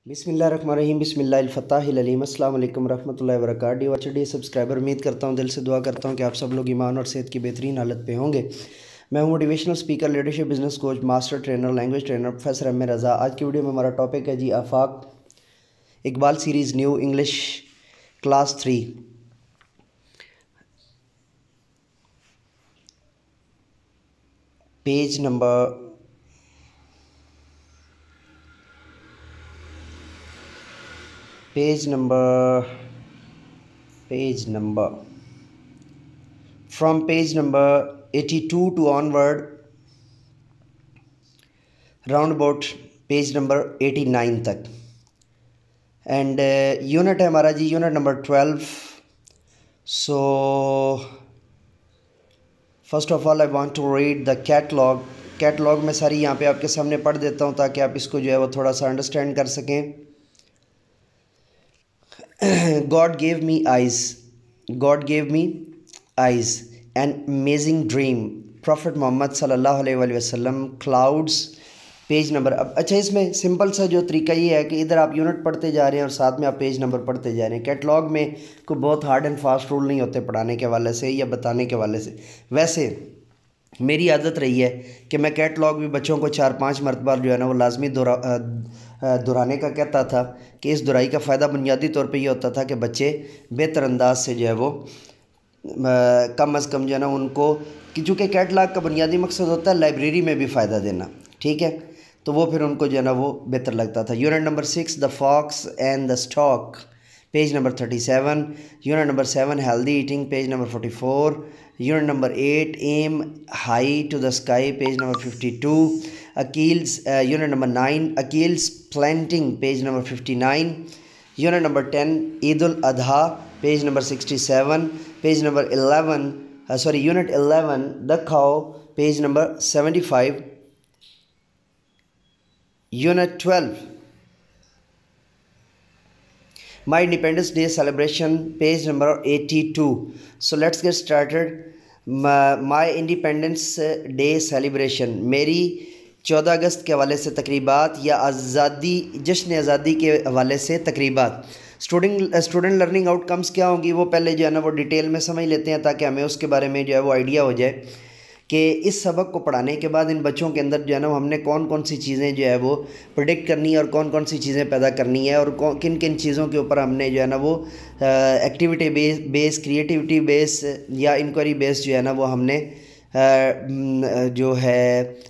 बिस्मिल्लाहिर्रहमानिर्रहीम बिस्मिल्लाहिल-फ़त्ताहिल-अलीम अस्सलाम वालेकुम रहमतुल्लाहि व बरकातुहू। वाचडी सब्सक्राइबर, उम्मीद करता हूँ, दिल से दुआ करता हूँ कि आप सब लोग ईमान और सेहत की बेहतरीन हालत पे होंगे। मैं हूँ motivational speaker, leadership business coach, master trainer, language trainer professor M A Raza. आज की वीडियो में हमारा टॉपिक है जी Afaq Iqbal series new English class 3। Page number from page number 82 to onward, round about page number 89 तक। एंड यूनिट है हमारा जी unit number 12। So first of all I want to read the catalogue में सारी यहाँ पे आपके सामने पढ़ देता हूँ ताकि आप इसको जो है वो थोड़ा सा अंडरस्टैंड कर सकें। God gave me eyes, an amazing dream. Prophet Muhammad सल्लल्लाहु अलैहि वसल्लम, क्लाउड्स, पेज नंबर। अब अच्छा, इसमें सिंपल सा जो तरीका ये है कि इधर आप यूनिट पढ़ते जा रहे हैं और साथ में आप पेज नंबर पढ़ते जा रहे हैं। कैटलॉग में कोई बहुत हार्ड एंड फास्ट रूल नहीं होते पढ़ाने के हवाले से या बताने के हवाले से। वैसे मेरी आदत रही है कि मैं कैटलॉग भी बच्चों को 4-5 मरतबा जो है ना वो लाजमी दोहराने का कहता था कि इस दोहराई का फ़ायदा बुनियादी तौर पे ये होता था कि बच्चे बेहतर अंदाज से जो है वो कम अज़ कम जो है ना उनको, कि चूँकि कैटलॉग का बुनियादी मकसद होता है लाइब्रेरी में भी फ़ायदा देना, ठीक है, तो वो फिर उनको जो है ना वो बेहतर लगता था। Unit number 6 the fox and the stork, page number 37। Unit number 7 healthy eating, page number 44। Unit number 8 aim high to the sky, page number 52। Aqeel's unit number 9 Aqeel's planting, page number 59। Unit number 10 Eid ul Adha, page number 67। Page number 11 unit 11 the खाओ, page number 75। Unit 12 My Independence Day celebration, page number 82. So let's get started. My Independence Day celebration, मेरी 14 अगस्त के हवाले से तकरीबात या जश्न आज़ादी के हवाले से तकरीबात। स्टूडेंट लर्निंग आउटकम्स क्या होंगी वो पहले जो है ना वो डिटेल में समझ लेते हैं ताकि हमें उसके बारे में जो है वो आइडिया हो जाए कि इस सबक को पढ़ाने के बाद इन बच्चों के अंदर जो है ना हमने कौन कौन सी चीज़ें जो है वो प्रेडिक्ट करनी है और कौन कौन सी चीज़ें पैदा करनी है और किन किन चीज़ों के ऊपर हमने जो है ना वो एक्टिविटी बेस, क्रिएटिविटी बेस या इंक्वायरी बेस जो है ना वो हमने जो है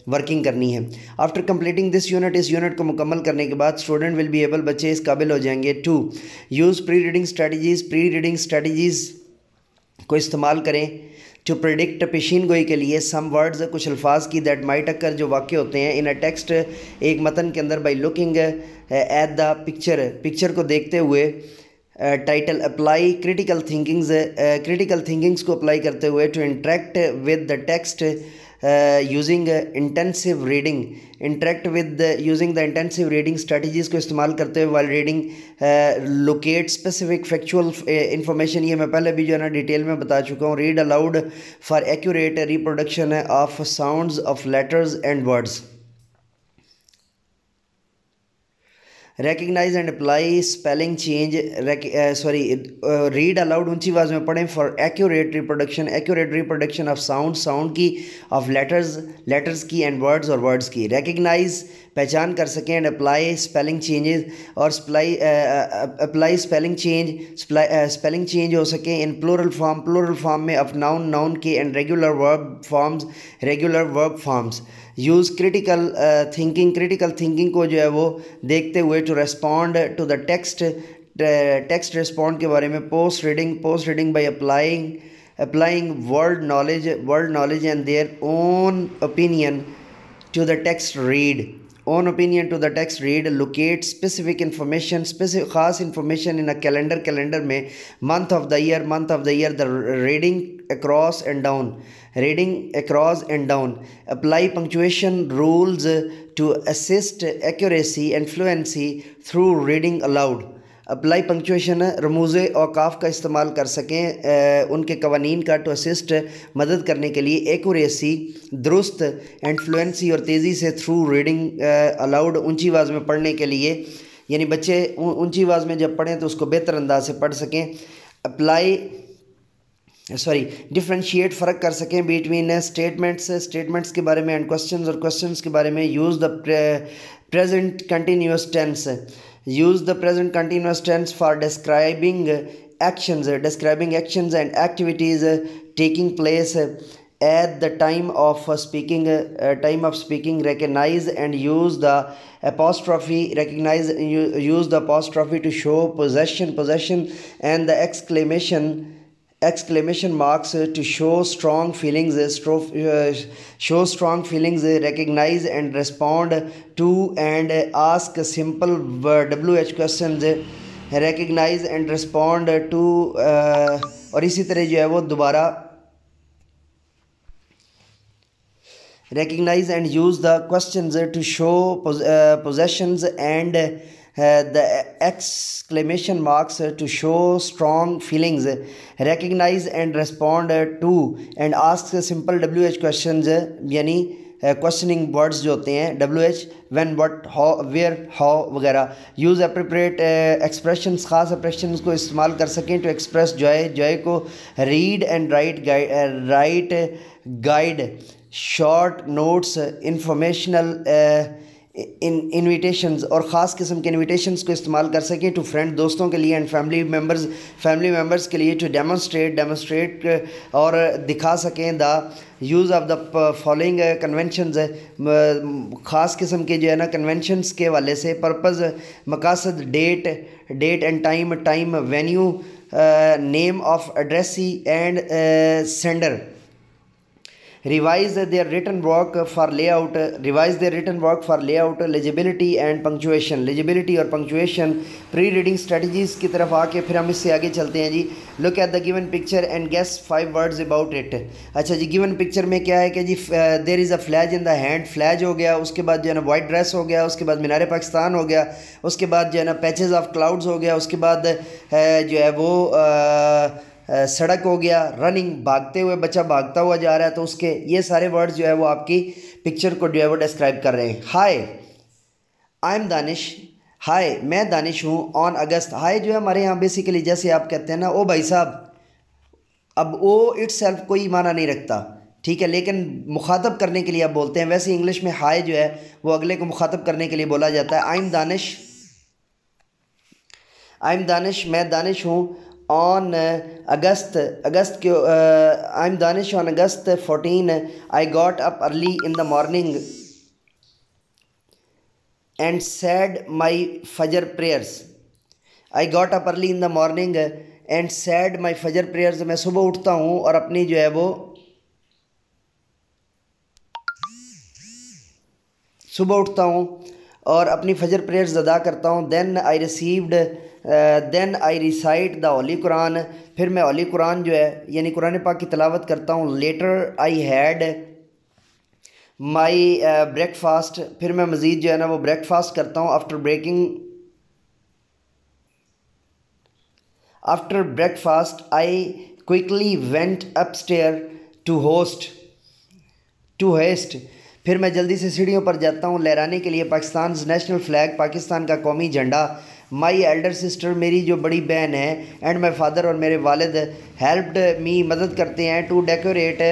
वर्किंग करनी है। आफ्टर कंप्लीटिंग दिस यूनिट, इस यूनिट को मुकम्मल करने के बाद स्टूडेंट विल बी एबल, बच्चे इस काबिल हो जाएंगे to use pre reading strategies को इस्तेमाल करें टू प्रेडिक्ट, पेशीन गोई के लिए, सम वर्ड्स, कुछ अल्फाज की, दैट माइट अकर, जो वाक़ होते हैं, इन अ टेक्स्ट, एक मतन के अंदर, by looking at the picture को देखते हुए, टाइटल अप्लाई क्रिटिकल थिंकिंग्स को अप्लाई करते हुए, to interact with the text using intensive reading strategies को इस्तेमाल करते हुए while reading, locate specific factual information, ये मैं पहले भी जो है ना डिटेल में बता चुका हूँ। Read aloud for accurate reproduction of sounds of letters and words. Recognise and apply spelling change, read aloud ऊंची आवाज़ में पढ़ें for accurate reproduction of sound की, ऑफ लेटर्स की, एंड वर्ड्स और वर्ड्स की। रिकग्नाइज पहचान कर सकें, एंड अप्लाई स्पेलिंग चेंजेस और अप्लाई स्पेलिंग चेंज हो सके इन प्लूरल फॉर्म में ऑफ नाउन के, and regular verb forms. Use critical thinking को जो है वो देखते हुए to respond to the text respond के बारे में। Post reading by applying world knowledge and their own opinion to the text read. Locate specific information, ख़ास इंफॉर्मेशन इन अ कैलेंडर में, month of the year the reading across and down. Apply punctuation rules to assist accuracy and fluency through reading aloud. Apply punctuation रमूज़ औकाफ का इस्तेमाल कर सकें उनके कवानीन का, टू असिस्ट मदद करने के लिए, एक्यूरेसी दुरुस्त एंड फ्लुएंसी और तेज़ी से, थ्रू रीडिंग अलाउड ऊंची आवाज़ में पढ़ने के लिए, यानी बच्चे ऊंची आवाज़ में जब पढ़ें तो उसको बेहतर अंदाज से पढ़ सकें। डिफ्रेंशिएट फ़र्क कर सकें बिटवीन स्टेटमेंट्स के बारे में एंड क्वेश्चंस और क्वेश्चंस के बारे में। Use the present continuous tense for describing actions and activities taking place at the time of speaking. Recognize and use the apostrophe to show possession and the exclamation marks to show strong feelings. Recognize and respond to and ask simple WH questions. Recognize and respond to और इसी तरह जो है वो दोबारा recognize and use the questions to show possessions and the exclamation marks to show strong feelings. Recognize and respond to and ask simple WH questions, यानी questioning words जो होते हैं WH, when, what, how, where, how वगैरह। Use appropriate expressions, ख़ास expressions को इस्तेमाल कर सकें टू एक्सप्रेस जॉय को। Read and write guide, short notes, informational invitations और ख़ास किस्म के इन्विटेशंस को इस्तेमाल कर सकें टू फ्रेंड, दोस्तों के लिए, एंड फैमिली मेम्बर्स के लिए। टू डेमोन्स्ट्रेट और दिखा सकें। The use of the following conventions, ख़ास किस्म के जो है ना कन्वेंशंस के हवाले से। पर्पज़, मकासद, date and time, venue, name of addressee and sender. Revise their written work for layout, legibility and punctuation, legibility और punctuation। प्री रीडिंग स्ट्रेटजीज़ की तरफ आके फिर हम इससे आगे चलते हैं जी। Look at the given picture and guess 5 words about it. अच्छा जी, गिवन पिक्चर में क्या है कि जी there is a flag in the hand, flag हो गया, उसके बाद जो है ना वाइट ड्रेस हो गया, उसके बाद मीनार पाकिस्तान हो गया, उसके बाद जो है ना पैचेस ऑफ क्लाउड्स हो गया, उसके बाद जो है वो सड़क हो गया, रनिंग, भागते हुए, बच्चा भागता हुआ जा रहा है, तो उसके ये सारे वर्ड्स जो है वो आपकी पिक्चर को जो है वो डिस्क्राइब कर रहे हैं। हाय, आई एम दानिश, हाय मैं दानिश हूँ। ऑन अगस्त, हाय जो है हमारे यहाँ बेसिकली जैसे आप कहते हैं ना ओ भाई साहब, अब ओ इट्सेल्फ कोई माना नहीं रखता, ठीक है, लेकिन मुखातब करने के लिए आप बोलते हैं। वैसे इंग्लिश में हाय जो है वो अगले को मुखातब करने के लिए बोला जाता है। आई एम दानिश, मैं दानिश हूँ। ऑन अगस्त के I am Danish on August 14 I got up early in the morning and said my Fajr prayers. I got up early in the morning and said my Fajr prayers, मैं सुबह उठता हूँ और अपनी जो है वो सुबह उठता हूँ और अपनी फजर प्रेयर्स अदा करता हूँ। Then I recite the holy Quran, फिर मैं होली कुरान जो है यानी कुरान पाक की तिलावत करता हूँ। Later I had my breakfast, फिर मैं मज़ीद जो है ना वो ब्रेकफास्ट करता हूँ। After breakfast I quickly went upstair to haste, फिर मैं जल्दी से सीढ़ियों पर जाता हूँ लहराने के लिए पाकिस्तान नेशनल फ्लैग, पाकिस्तान का कौमी झंडा। माई एल्डर सिस्टर, मेरी जो बड़ी बहन है, एंड माई फादर और मेरे वालिद, हेल्प्ड मी, मदद करते हैं, टू डेकोरेट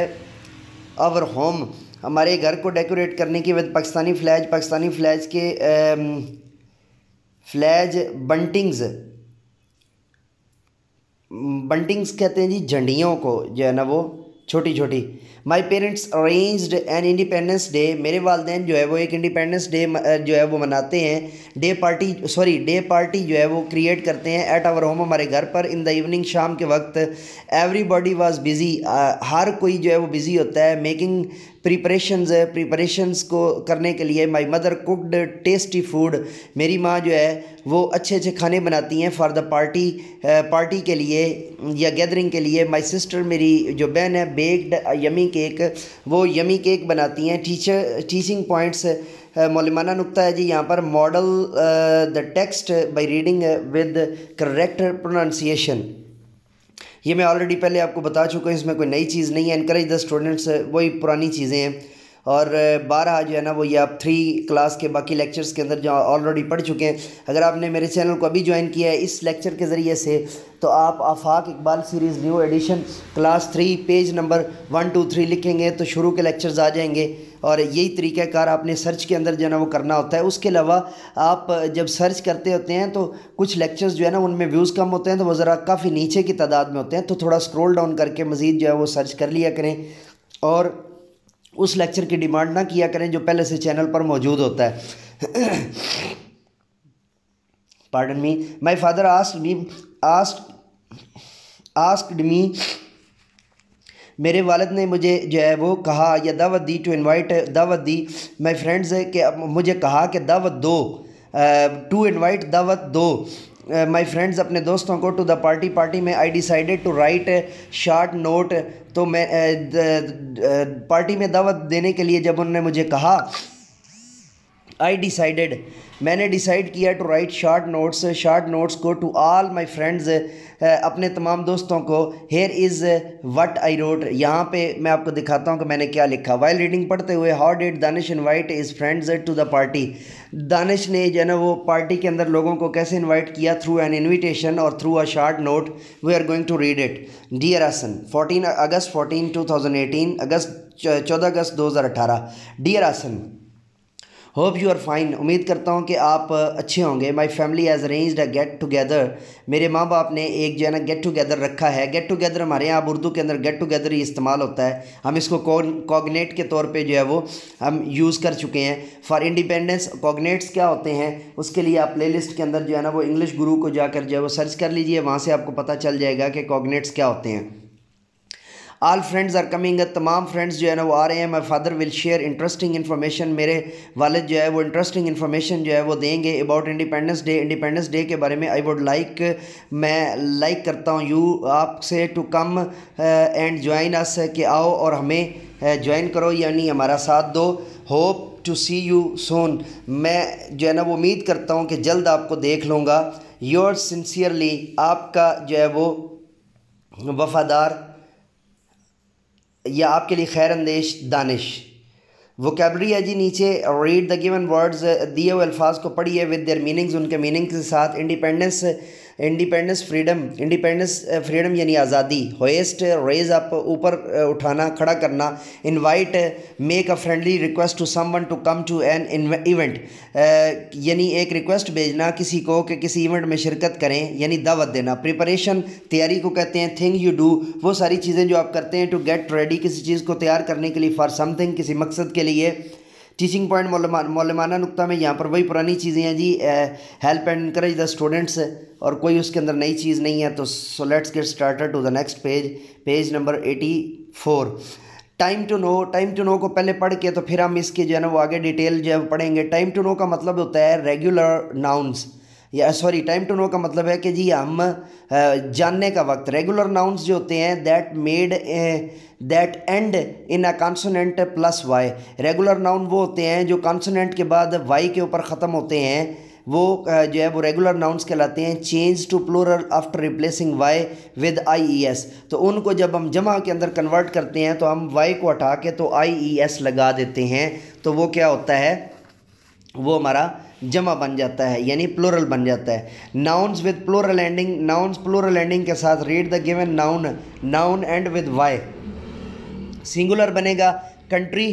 आवर होम, हमारे घर को डेकोरेट करने की विद पाकिस्तानी फ्लैज के फ्लैज बंटिंग्स कहते हैं जी झंडियों को जो है ना वो छोटी छोटी। My parents arranged an Independence Day, मेरे वालदेन जो है वो एक इंडिपेंडेंस डे जो है वो मनाते हैं। डे पार्टी जो है वो क्रिएट करते हैं एट आवर होम, हमारे घर पर। इन द इवनिंग, शाम के वक्त। एवरीबॉडी वाज बिजी, हर कोई जो है वो बिजी होता है। मेकिंग प्रिपरेशंस को करने के लिए। My mother cooked tasty food, मेरी माँ जो है वो अच्छे अच्छे खाने बनाती हैं फॉर द पार्टी के लिए या गैदरिंग के लिए। माई सिस्टर, मेरी जो बहन है, बेक्ड यमी केक, वो यमी केक बनाती हैं। टीचिंग पॉइंट्स, मौलिमाना नुक्ता है जी यहाँ पर। Model the text by reading with correct pronunciation, ये मैं ऑलरेडी पहले आपको बता चुका हूँ, इसमें कोई नई चीज़ नहीं है। इनकरेज द स्टूडेंट्स, वही पुरानी चीज़ें हैं। और 12 जो है ना वो ये आप 3 क्लास के बाकी लेक्चर्स के अंदर जो ऑलरेडी पढ़ चुके हैं। अगर आपने मेरे चैनल को अभी ज्वाइन किया है इस लेक्चर के ज़रिए से तो आप Afaq Iqbal series new edition class 3 page number 1 2 3 लिखेंगे तो शुरू के लेक्चर्स आ जाएंगे। और यही तरीक़ाकार आपने सर्च के अंदर जो है ना वो करना होता है। उसके अलावा आप जब सर्च करते होते हैं तो कुछ लेक्चर्स जो है ना उनमें व्यूज़ कम होते हैं तो वो ज़रा काफ़ी नीचे की तादाद में होते हैं, तो थोड़ा स्क्रॉल डाउन करके मज़ीद जो है वो सर्च कर लिया करें और उस लेक्चर की डिमांड ना किया करें जो पहले से चैनल पर मौजूद होता है। Pardon me, my father asked me, मेरे वालिद ने मुझे जो है वो कहा या दावत दी, टू इनवाइट, दावत दी माई फ्रेंड्स कि मुझे कहा कि दावत दो, टू इनवाइट दावत दो माई फ्रेंड्स अपने दोस्तों को, टू द पार्टी में I decided to write short note, तो मैं पार्टी में दावत देने के लिए जब उन्होंने मुझे कहा आई डिसाइडेड, मैंने डिसाइड किया टू राइट शार्ट नोट्स को टू ऑल माई फ्रेंड्स, अपने तमाम दोस्तों को। Here is what I wrote, यहाँ पे मैं आपको दिखाता हूँ कि मैंने क्या लिखा। वाइल रीडिंग पढ़ते हुए, how did Danish invite his friends to the party, Danish ने जो है ना वो पार्टी के अंदर लोगों को कैसे इन्वाइट किया, थ्रू एन इन्विटेशन और through a short note. We are going to read it. Dear Hasan, 14 August 2018, August 14 August 2018। Dear Hasan, hope you are fine, उम्मीद करता हूँ कि आप अच्छे होंगे। My family has arranged a get together, मेरे माँ बाप ने एक जो है ना गेट टुगेदर रखा है। गेट टुगेदर हमारे यहाँ उर्दू के अंदर गेट टुगेदर ही इस्तेमाल होता है, हम इसको कॉग्नेट के तौर पे जो है वो हम यूज़ कर चुके हैं। फॉर इंडिपेंडेंस, कॉग्नेट्स क्या होते हैं उसके लिए आप प्लेलिस्ट के अंदर जो है ना वो इंग्लिश गुरु को जाकर जो है वो सर्च कर लीजिए, वहाँ से आपको पता चल जाएगा कि कॉग्नेट्स क्या होते हैं। ऑल फ्रेंड्स आर कमिंग, तमाम फ्रेंड्स जो है ना वो आ रहे हैं। My father will share interesting information, मेरे वालिद जो है वो इंटरेस्टिंग इन्फॉर्मेशन जो है वो देंगे about Independence Day, Independence Day के बारे में। आई वुड लाइक, मैं लाइक करता हूँ यू, आपसे, to come and join us, कि आओ और हमें ज्वाइन करो यानी हमारा साथ दो। Hope to see you soon, मैं जो है ना वो उम्मीद करता हूँ कि जल्द आपको देख लूँगा। योर्स सिंसियरली, आपका जो है वो वफ़ादार या आपके लिए खैर अंदेश दानिश। वोकेबलरी है जी नीचे, रीड द गिवन वर्ड्स, दिए हुए अल्फाज को पढ़िए विद देयर मीनिंग्स, उनके मीनिंग के साथ। इंडिपेंडेंस फ्रीडम यानी आज़ादी। होएस्ट रेज अप, ऊपर उठाना, खड़ा करना। Invite, make a friendly request to someone to come to an event, यानी एक रिक्वेस्ट भेजना किसी को कि किसी इवेंट में शिरकत करें यानी दावत देना। प्रिपरेशन, तैयारी को कहते हैं। थिंग यू डू, वो सारी चीज़ें जो आप करते हैं। टू गेट रेडी, किसी चीज़ को तैयार करने के लिए। फॉर समथिंग, किसी मकसद के लिए। टीचिंग पॉइंट, मौलमाना नुक्ता में यहाँ पर वही पुरानी चीज़ें हैं जी। Help and encourage the students, और कोई उसके अंदर नई चीज़ नहीं है। तो so let's get started to the next page, page number 84। Time to know को पहले पढ़ के तो फिर हम इसके जो है ना वो आगे डिटेल जो है पढ़ेंगे। टाइम टू नो का मतलब होता है रेगुलर नाउन्स, या सॉरी टाइम टू नो का मतलब है कि जी हम जानने का वक्त। रेगुलर नाउन्स जो होते हैं that end in a consonant plus Y, regular noun वो होते हैं जो कॉन्सोनेंट के बाद वाई के ऊपर ख़त्म होते हैं, वो जो है वो रेगुलर नाउन्स कहलाते हैं। Change to plural after replacing Y with IES, तो उनको जब हम जमा के अंदर कन्वर्ट करते हैं तो हम वाई को हटा के तो IES लगा देते हैं, तो वो क्या होता है, वो हमारा जमा बन जाता है यानी प्लूरल बन जाता है। Nouns with plural ending, nouns plural ending के साथ। Read the given noun end with Y, singular बनेगा। कंट्री,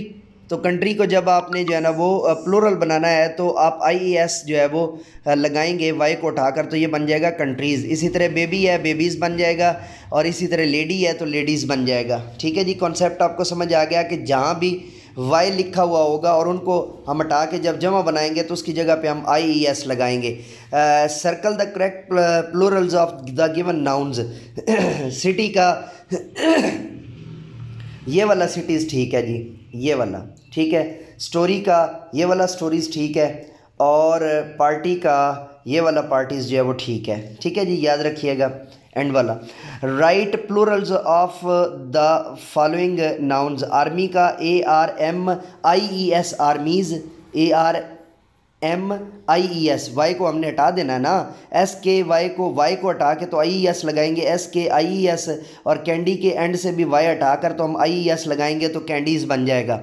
तो कंट्री को जब आपने जो है ना वो प्लूरल बनाना है तो आप IES जो है वो लगाएंगे वाई को उठाकर, तो ये बन जाएगा कंट्रीज़। इसी तरह बेबी है, बेबीज़ बन जाएगा, और इसी तरह लेडी है तो लेडीज़ बन जाएगा। ठीक है जी, कॉन्सेप्ट आपको समझ आ गया कि जहाँ भी वाई लिखा हुआ होगा और उनको हम हटा के जब जमा बनाएंगे तो उसकी जगह पे हम IES लगाएंगे। Circle the correct Plurals of the given nouns. City का ये वाला सिटीज़ ठीक है जी, ये वाला ठीक है। स्टोरी का ये वाला स्टोरीज़ ठीक है, और पार्टी का ये वाला पार्टीज़ जो है वो ठीक है। ठीक है जी, याद रखिएगा। एंड वाला right Plurals of the following nouns. Army का ARMIES, आर्मीज़, MIES, वाई को हमने हटा देना है ना, SKY को, वाई को हटा के तो IES लगाएंगे, SKIES, और कैंडी के एंड से भी वाई हटा कर तो हम IES लगाएंगे तो कैंडीज बन जाएगा।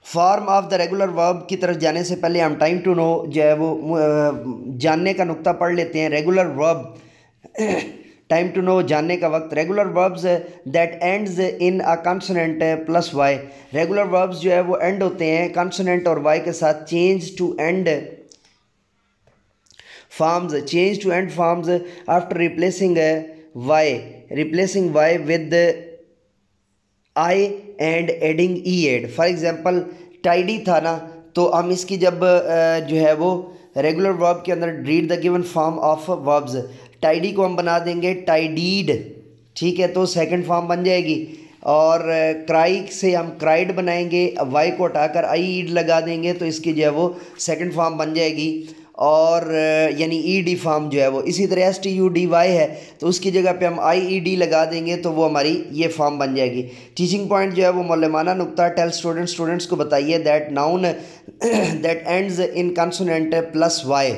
Form of the regular verb की तरफ जाने से पहले हम टाइम टू नो जो है वो जानने का नुक्ता पढ़ लेते हैं। Regular verb, time to know जानने का वक्त। Regular verbs that ends in a consonant plus Y, regular verbs जो है वो एंड होते हैं कंसोनेंट और वाई के साथ। Change to end forms, change to end forms after replacing Y with I and adding E D. For example tidy था ना, तो हम इसकी जब जो है वो रेगुलर वर्ब के अंदर read the given form of verbs, tidy को हम बना देंगे टाइडीड, ठीक है, तो सेकंड फॉर्म बन जाएगी। और क्राई से हम क्राइड बनाएंगे, वाई को हटाकर आई ईड लगा देंगे तो इसकी जो है वो सेकंड फॉर्म बन जाएगी। और यानी ईडी फॉर्म जो है वो, इसी तरह STUDY है तो उसकी जगह पे हम IED लगा देंगे तो वो हमारी ये फॉर्म बन जाएगी। टीचिंग पॉइंट जो है वो मौलमाना नुक्ता। टेल स्टूडेंट्स को बताइए that noun that ends in consonant plus Y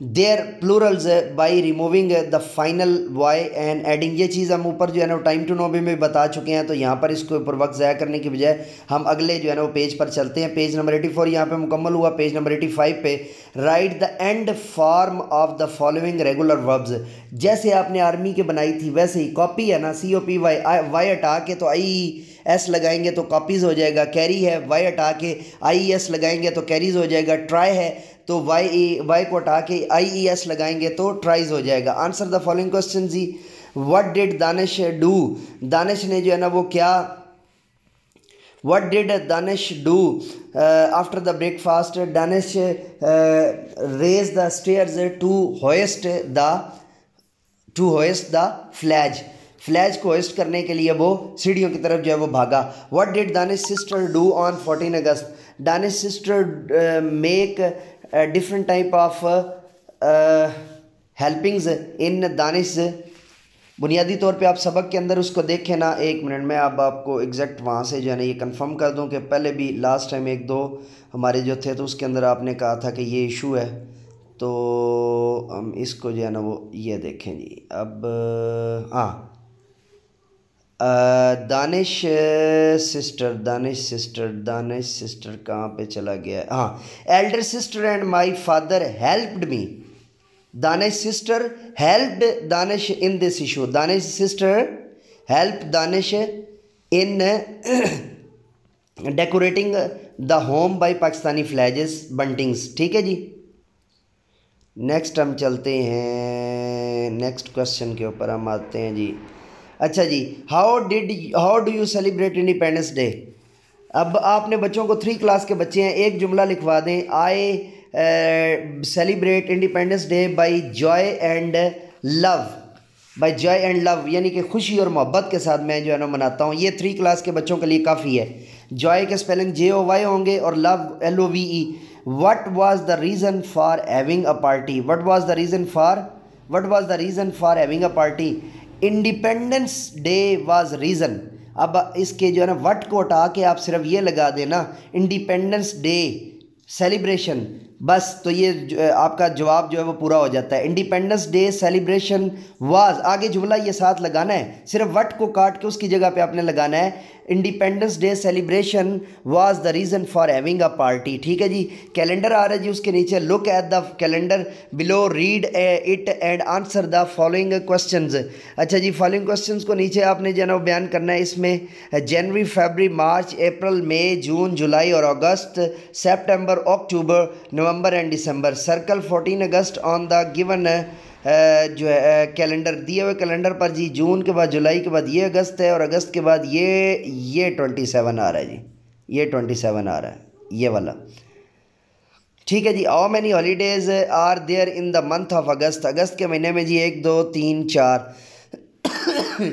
their plurals by removing the final Y and adding. ये चीज़ हम ऊपर जो है ना टाइम टू नो में बता चुके हैं, तो यहाँ पर इसको ऊपर वक्त ज़ाया करने की बजाय हम अगले जो है ना वो पेज पर चलते हैं। पेज नंबर 84 यहाँ पे मुकम्मल हुआ। पेज नंबर 85 पे right the end form of the following regular verbs. जैसे आपने आर्मी के बनाई थी वैसे ही, कॉपी है ना, COPY, वाई हटा के तो IES लगाएंगे तो कॉपीज़ हो जाएगा। कैरी है, वाई हटा के IES लगाएंगे तो कैरीज हो जाएगा। ट्राई है तो वाई को हटा के IES लगाएंगे तो ट्राइज हो जाएगा। आंसर द फॉलोइंग क्वेश्चन जी। What did Danish do, Danish ने जो है ना वो क्या, what did Danish do after the breakfast, Danish raise the stairs to hoist the flag, flag को होइस्ट करने के लिए वो सीढ़ियों की तरफ जो है वो भागा। What did Danish sister do on 14 August, Danish sister make different type of helpings in Danish. बुनियादी तौर पे आप सबक के अंदर उसको देखें ना, एक मिनट में अब आपको एग्जैक्ट वहाँ से जो है ना ये कंफर्म कर दूं कि पहले भी लास्ट टाइम एक दो हमारे जो थे तो उसके अंदर आपने कहा था कि ये इशू है, तो हम इसको जो है ना वो ये देखें जी। अब हाँ, दानिश सिस्टर कहाँ पे चला गया है? हाँ, elder sister and my father helped me, Danish sister helped Danish in this issue, Danish sister help Danish in decorating the home by Pakistani flags buntings. ठीक है जी, नेक्स्ट हम चलते हैं, नेक्स्ट क्वेश्चन के ऊपर हम आते हैं जी। अच्छा जी, how do you celebrate independence day. अब आपने बच्चों को 3 क्लास के बच्चे हैं, एक जुमला लिखवा दें, I celebrate independence day by Joy and love, by Joy and love यानी कि खुशी और मोहब्बत के साथ मैं जो है ना मनाता हूँ। ये 3 क्लास के बच्चों के लिए काफ़ी है। जॉय के स्पेलिंग JOY होंगे और love LOVE। What was the reason for having a party? What was the reason for having a party? Independence Day was reason। अब इसके जो है ना वट को हटा के आप सिर्फ ये लगा देना इंडिपेंडेंस डे सेलिब्रेशन, बस तो ये आपका जवाब जो है वो पूरा हो जाता है। इंडिपेंडेंस डे सेलिब्रेशन वाज, आगे जुमला ये साथ लगाना है, सिर्फ वट को काट के उसकी जगह पे आपने लगाना है independence day celebration was the reason for having a party. ठीक है जी, कैलेंडर आ रहा है जी उसके नीचे, look at the calendar below, read it and answer the following questions. अच्छा जी, फॉलोइंग क्वेश्चंस को नीचे आपने जो है ना बयान करना है। इसमें जनवरी, फरवरी, मार्च, अप्रैल, मई, जून, जुलाई और अगस्त, सितंबर, अक्टूबर, नवंबर एंड दिसंबर। Circle 14 August on the given जो है कैलेंडर, दिए हुए कैलेंडर पर जी। जून के बाद जुलाई के बाद ये अगस्त है और अगस्त के बाद ये 27 आ रहा है जी, ये 27 आ रहा है, ये वाला। ठीक है जी, how many holidays are there in the month of August. अगस्त के महीने में जी 1 2 3 4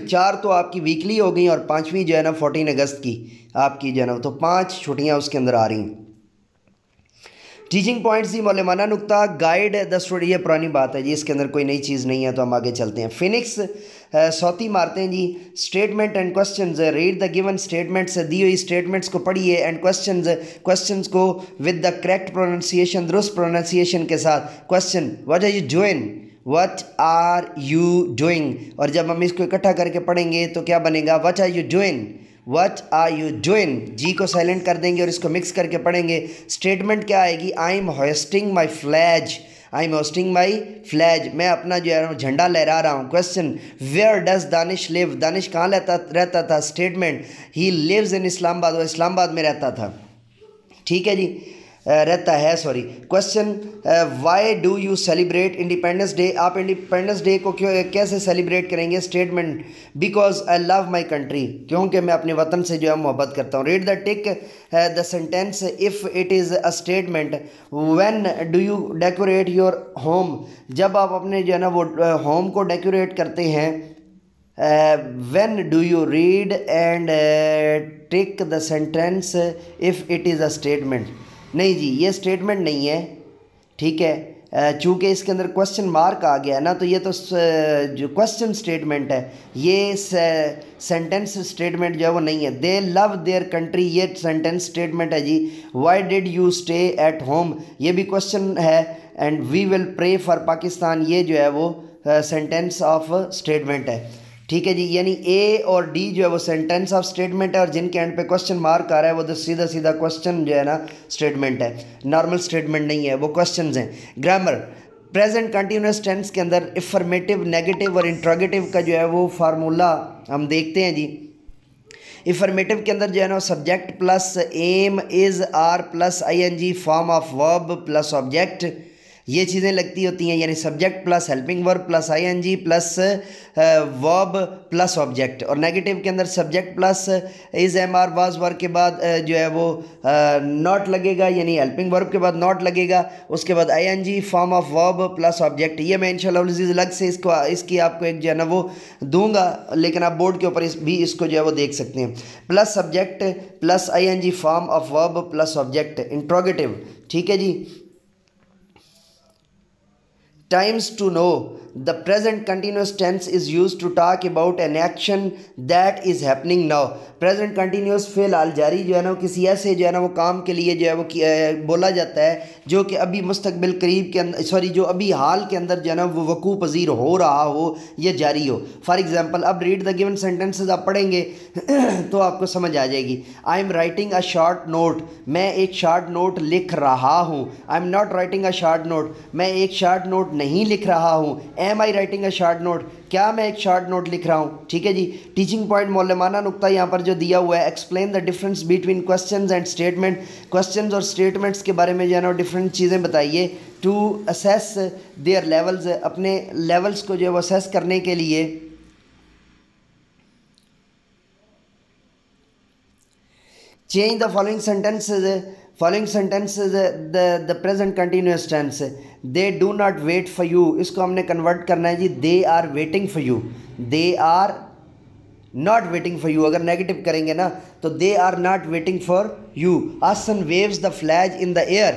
4 तो आपकी वीकली हो गई और 5वीं जो है ना 14 अगस्त की आपकी जो है ना, तो 5 छुट्टियाँ उसके अंदर आ रही हैं। टीचिंग पॉइंट्स दी मौलमाना नुक्ता गाइड द स्टूडेंट, ये पुरानी बात है जी, इसके अंदर कोई नई चीज़ नहीं है, तो हम आगे चलते हैं। फिनिक्स सौती मारते हैं जी। Statement and questions, read the given statements, दी हुई स्टेटमेंट्स को पढ़िए, एंड क्वेश्चंस को विद द करेक्ट प्रोनाउंसिएशन, दुरुस्त प्रोनाउंसिएशन के साथ। Question, what are you doing, what are you doing, और जब हम इसको इकट्ठा करके पढ़ेंगे तो क्या बनेगा, what are you doing, what are you doing, G को साइलेंट कर देंगे और इसको मिक्स करके पढ़ेंगे। स्टेटमेंट क्या आएगी, I am hosting my flag, I am hosting my flag, मैं अपना जो है झंडा लहरा रहा हूँ। Question, where does Danish live, Danish कहाँ रहता था। Statement, he lives in Islamabad, वो इस्लामाबाद में रहता था। ठीक है जी, रहता है, sorry. Question, why do you celebrate independence day, आप इंडिपेंडेंस डे को क्यों कैसे सेलिब्रेट करेंगे। Statement, because I love my country, क्योंकि मैं अपने वतन से जो है मोहब्बत करता हूँ। Read the tick the sentence if it is a statement, when do you decorate your home, जब आप अपने जो है ना वो होम को डेकोरेट करते हैं। When do you read and tick the sentence if it is a statement, नहीं जी ये स्टेटमेंट नहीं है, ठीक है, चूँकि इसके अंदर क्वेश्चन मार्क आ गया है ना, तो ये तो जो क्वेश्चन स्टेटमेंट है, ये सेंटेंस स्टेटमेंट जो है वो नहीं है। दे लव देयर कंट्री, ये सेंटेंस स्टेटमेंट है जी। Why did you stay at home, ये भी क्वेश्चन है। And we will pray for Pakistan, ये जो है वो सेंटेंस ऑफ स्टेटमेंट है। ठीक है जी, यानी ए और डी जो है वो सेंटेंस ऑफ स्टेटमेंट है, और जिनके एंड पे क्वेश्चन मार्क आ रहा है वो तो सीधा सीधा क्वेश्चन जो है ना स्टेटमेंट है, नॉर्मल स्टेटमेंट नहीं है, वो क्वेश्चंस हैं। ग्रामर, प्रेजेंट कंटिन्यूस टेंस के अंदर इफर्मेटिव, नेगेटिव और इंट्रोगेटिव का जो है वो फार्मूला हम देखते हैं जी। इफर्मेटिव के अंदर जो है ना subject plus am is are plus ING form of verb plus object, ये चीज़ें लगती होती हैं, यानी subject plus helping verb plus ING plus verb plus object. और नेगेटिव के अंदर subject plus is MR was verb के बाद जो है वो नॉट लगेगा, यानी हेल्पिंग वर्ब के बाद नॉट लगेगा, उसके बाद ING form of verb plus object. ये मैं इंशाल्लाह अलग से इसकी आपको एक जो है ना वो दूंगा, लेकिन आप बोर्ड के ऊपर भी इसको जो है वो देख सकते हैं। Plus subject plus ING form of verb plus object, interrogative. ठीक है जी। Times to know, the present continuous tense is used to talk about an action that is happening now. Present continuous फ़िलहाल जारी जो है ना वो किसी ऐसे जो है ना वो काम के लिए जो है वो बोला जाता है जो कि अभी मुस्तकबिल करीब के अंदर, सॉरी जो अभी हाल के अंदर जो है ना वो वकू पजीर हो रहा हो या जारी हो। फॉर एग्जांपल, अब रीड द गिवन सेंटेंसेस आप पढ़ेंगे तो आपको समझ आ जाएगी। I am writing a short note, मैं एक शॉर्ट नोट लिख रहा हूँ। I am not writing a short note, मैं एक शॉर्ट नोट नहीं लिख रहा हूँ। Am I writing a short note, क्या मैं एक शॉर्ट नोट लिख रहा हूँ। ठीक है जी। टीचिंग पॉइंट मौलमाना नुक्ता यहाँ पर जो दिया हुआ है, explain the difference between questions and statement, questions और स्टेटमेंट्स के बारे में जो है ना डिफरेंट चीज़ें बताइए। टू असेस देयर लेवल्स, अपने लेवल्स को जो है वो असेस करने के लिए। Change the following sentences, following sentences the present continuous tense, they do not wait for you, इसको हमने कन्वर्ट करना है जी, they are waiting for you, they are not waiting for you. अगर नेगेटिव करेंगे ना तो they are not waiting for you. Ahsan waves the flag in the air,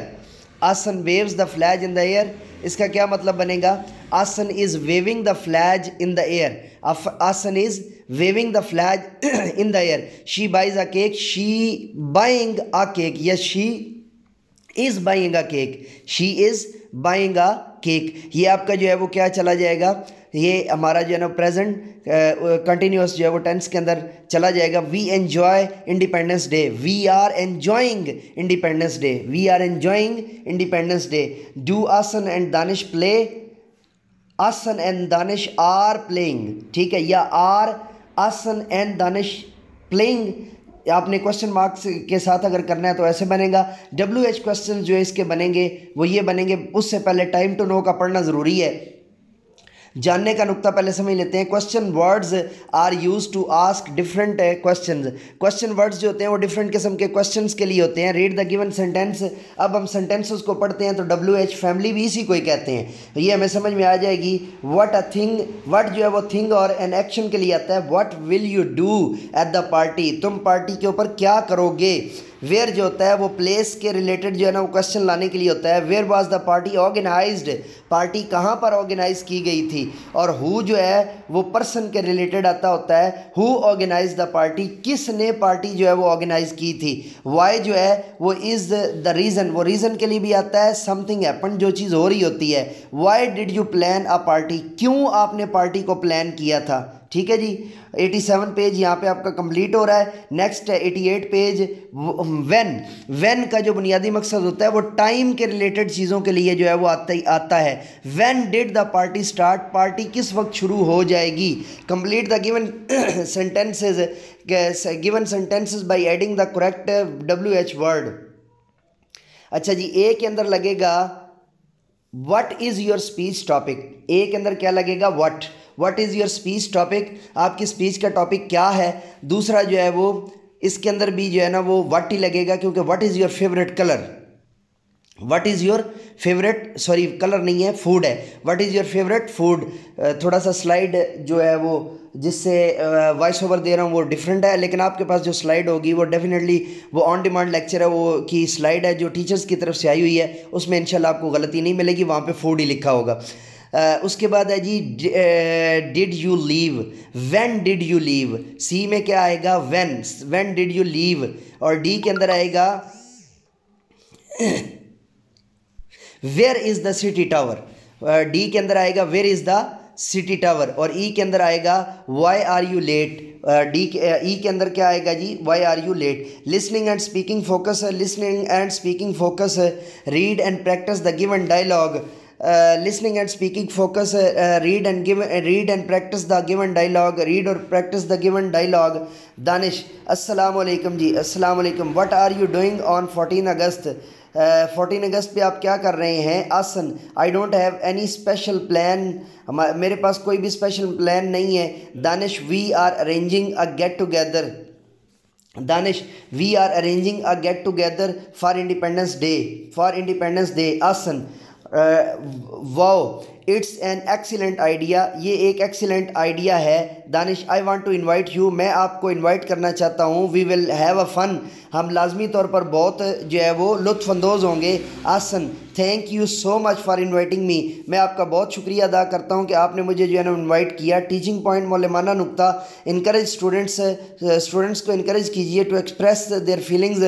Ahsan waves the flag in the air, इसका क्या मतलब बनेगा। Ahsan is waving the flag in the air, Ahsan is waving the flag in the air. She buys a cake, she buying a cake, yes she is buying a cake, she is buying a cake. ये आपका जो है वो क्या चला जाएगा, ये हमारा जो है ना प्रेजेंट कंटिन्यूस जो है वो टेंस के अंदर चला जाएगा। We enjoy independence day, we are enjoying independence day, we are enjoying independence day. Do Ahsan and Danish play, Ahsan and Danish are playing, ठीक है, या are Ahsan and Danish playing. आपने क्वेश्चन मार्क्स के साथ अगर करना है तो ऐसे बनेगा। WH क्वेश्चन जो इसके बनेंगे वो ये बनेंगे। उससे पहले टाइम टू नो का पढ़ना ज़रूरी है, जानने का नुक्ता पहले समझ लेते हैं। Question words are use to ask different questions, question words जो होते हैं वो डिफरेंट किस्म के क्वेश्चंस के लिए होते हैं। रीड द गिवन सेंटेंस, अब हम सेंटेंसेस को पढ़ते हैं तो WH फैमिली भी इसी को ही कहते हैं, तो ये हमें समझ में आ जाएगी। व्हाट अ थिंग, व्हाट जो है वो थिंग और एन एक्शन के लिए आता है। What will you do at the party, तुम पार्टी के ऊपर क्या करोगे। वेयर जो होता है वो प्लेस के रिलेटेड जो है ना वो क्वेश्चन लाने के लिए होता है। Where was the party organised, party कहाँ पर ऑर्गेनाइज की गई थी। और हु जो है वो पर्सन के रिलेटेड आता होता है, हु ऑर्गेनाइज द पार्टी, किसने पार्टी जो है वो ऑर्गेनाइज की थी। वाई जो है वो इज़ द रीज़न, वो रीज़न के लिए भी आता है। समथिंग हैपन, जो चीज़ हो रही होती है। Y did you plan a party, क्यों आपने पार्टी को प्लान किया था। ठीक है जी। 87 पेज यहाँ पे आपका कंप्लीट हो रहा है। नेक्स्ट है 88 पेज। व्हेन का जो बुनियादी मकसद होता है वो टाइम के रिलेटेड चीज़ों के लिए जो है वो आता है। When did the party start, party किस वक्त शुरू हो जाएगी। Complete the given sentences by adding the correct WH word. अच्छा जी, ए के अंदर लगेगा what is your speech topic. A के अंदर क्या लगेगा, what is your speech topic, आपकी स्पीच का टॉपिक क्या है। दूसरा जो है वो इसके अंदर भी जो है ना वो व्हाट ही लगेगा, क्योंकि what is your favourite colour, what is your favourite, sorry colour नहीं है, फूड है। What is your favourite food. थोड़ा सा स्लाइड जो है वो जिससे वॉइस ओवर दे रहा हूँ वो डिफरेंट है, लेकिन आपके पास जो स्लाइड होगी वो डेफिनेटली वो ऑन डिमांड लेक्चर है, वो की स्लाइड है जो टीचर्स की तरफ से आई हुई है, उसमें इंशाल्लाह आपको गलती नहीं मिलेगी, वहाँ पे फूड ही लिखा होगा। उसके बाद है जी did you leave, when did you leave. C में क्या आएगा, व्हेन डिड यू लीव। और डी के अंदर आएगा where is the city tower. D के अंदर आएगा where is the city tower. और ई के अंदर आएगा why are you late. E के अंदर क्या आएगा जी, why are you late. Listening and speaking focus, listening and speaking focus. Read and practice the given dialogue. Listening and speaking focus, read and practice the given dialogue, read और practice the given dialogue. Danish, अस्सलाम वालेकुम जी, अस्सलाम वालेकुम। What are you doing on 14 August. 14 अगस्त पे आप क्या कर रहे हैं। Ahsan, I don't have any special plan, मेरे पास कोई भी स्पेशल प्लान नहीं है। Danish, we are arranging a get together. Danish, we are arranging a get together for independence day. Ahsan, wow it's an excellent idea, ये एक एक्सीलेंट आइडिया है। Danish, I want to invite you, मैं आपको इनवाइट करना चाहता हूँ। We will have a fun, हम लाजमी तौर पर बहुत जो है वो लुत्फ़अंदोज़ होंगे। आसन, thank you so much for inviting me, मैं आपका बहुत शुक्रिया अदा करता हूँ कि आपने मुझे जो है ना इनवाइट किया। टीचिंग पॉइंट मौलमाना नुक्ता, इनकरेज स्टूडेंट्स को इनकरेज कीजिए टू एक्सप्रेस देयर फीलिंग्स,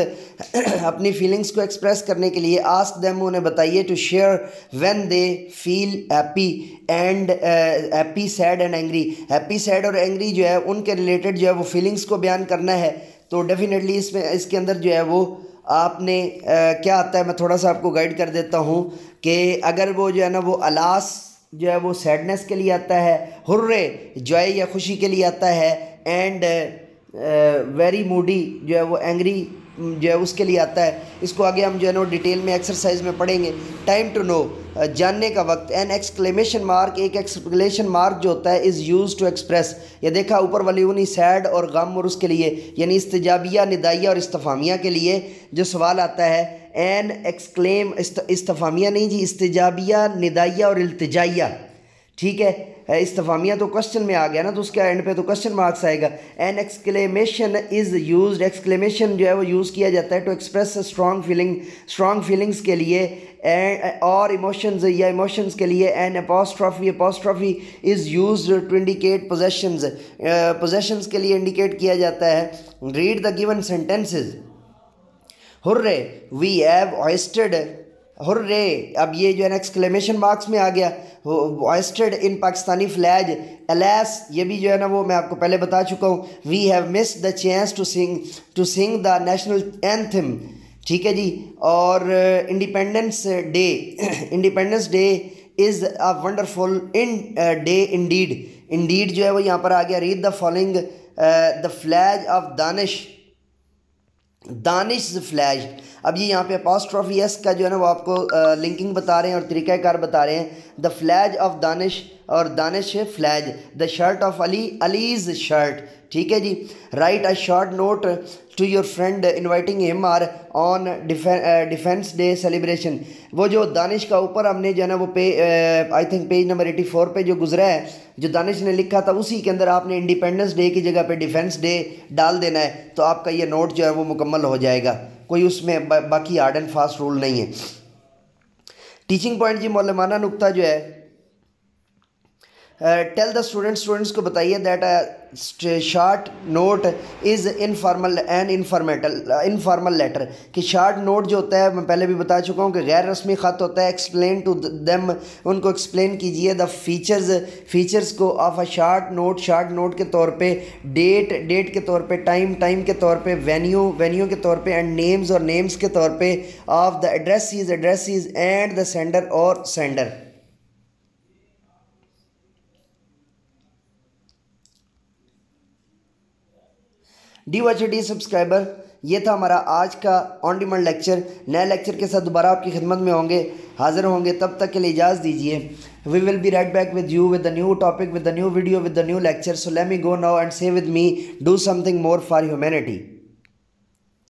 अपनी फीलिंग्स को एक्सप्रेस करने के लिए। आस्क देम, उन्हें बताइए to share when they feel happy sad and angry. Happy sad और एंग्री जो है उनके रिलेटेड जो है वो फीलिंग्स को बयान करना है। तो डेफिनेटली इसके अंदर जो है वो आपने क्या आता है, मैं थोड़ा सा आपको गाइड कर देता हूँ कि अगर वो जो है ना वो अलास जो है वो सैडनेस के लिए आता है, हुर्रे जॉय या खुशी के लिए आता है, एंड वेरी मूडी जो है वो एंग्री जो है उसके लिए आता है। इसको आगे हम जो है ना डिटेल में एक्सरसाइज में पढ़ेंगे। टाइम टू नो, जानने का वक्त। एन एक्सक्लेमेशन मार्क, एक एक्सक्लेमेशन मार्क जो होता है इज़ यूज टू एक्सप्रेस, ये देखा ऊपर वाली उन्हीं सैड और गम और उसके लिए, यानी इस्तिजाबिया, निदाइया और इस्तफामिया के लिए जो सवाल आता है। एन एक्सक्लेम, इस्तफामिया नहीं जी, इस्तिजाबिया, निदाइया और इल्तिजाइया, ठीक है। इस्तफामिया तो क्वेश्चन में आ गया ना, तो उसके एंड पे तो क्वेश्चन मार्क्स आएगा। An exclamation is used, exclamation जो है वो यूज़ किया जाता है टू एक्सप्रेस स्ट्रॉन्ग फीलिंग्स के लिए और इमोशंस या इमोशंस के लिए। An apostrophe is used to indicate possessions के लिए इंडिकेट किया जाता है। Read the given sentences. Hurray we have hoisted, hurray, अब ये जो है ना एक्सक्लेमेशन मार्क्स में आ गया। होइस्टेड इन पाकिस्तानी फ्लैग। अलास, ये भी जो है ना वो मैं आपको पहले बता चुका हूँ। We have missed the chance to sing the national anthem, ठीक है जी। और independence day is a wonderful day indeed जो है वो यहाँ पर आ गया। Read the following, the flag of Danish flash. अब ये यहाँ पे अपोस्ट्रॉफी एस का जो है ना वो आपको लिंकिंग बता रहे हैं और तरीक़ाकार बता रहे हैं। द फ्लैज ऑफ दानिश और Danish flag. The shirt of Ali's shirt, ठीक है जी। Write a short note to your friend inviting him or on defence day celebration. वो जो दानिश का ऊपर हमने जो है ना वो आई थिंक पेज नंबर 84 पे जो गुजरा है, जो दानिश ने लिखा था, उसी के अंदर आपने इंडिपेंडेंस डे की जगह पे डिफेंस डे डाल देना है, तो आपका ये नोट जो है वो मुकम्मल हो जाएगा। कोई उसमें बाकी हार्ड एंड फास्ट रूल नहीं है। टीचिंग पॉइंट जी मौलमाना नुक्ता जो है, टेल द स्टूडेंट्स को बताइए that short note is informal and informal letter, कि शार्ट नोट जो होता है मैं पहले भी बता चुका हूँ कि गैर रस्मी ख़त होता है। एक्सप्लेन टू देम, उनको एक्सप्लेन कीजिए द फीचर्स को ऑफ अ शार्ट नोट के तौर पे, डेट के तौर पे, टाइम के तौर पे, वेन्यू के तौर पे, एंड नेम्स और नेम्स के तौर पे, of the addresses and the sender और सेंडर। डी सब्सक्राइबर, ये था हमारा आज का ऑन डिमांड लेक्चर। नए लेक्चर के साथ दोबारा आपकी खिदमत में हाजिर होंगे। तब तक के लिए इजाज़त दीजिए। We will be right back with you with the new topic, with the new video, with the new lecture. So let me go now and say with me, do something more for humanity.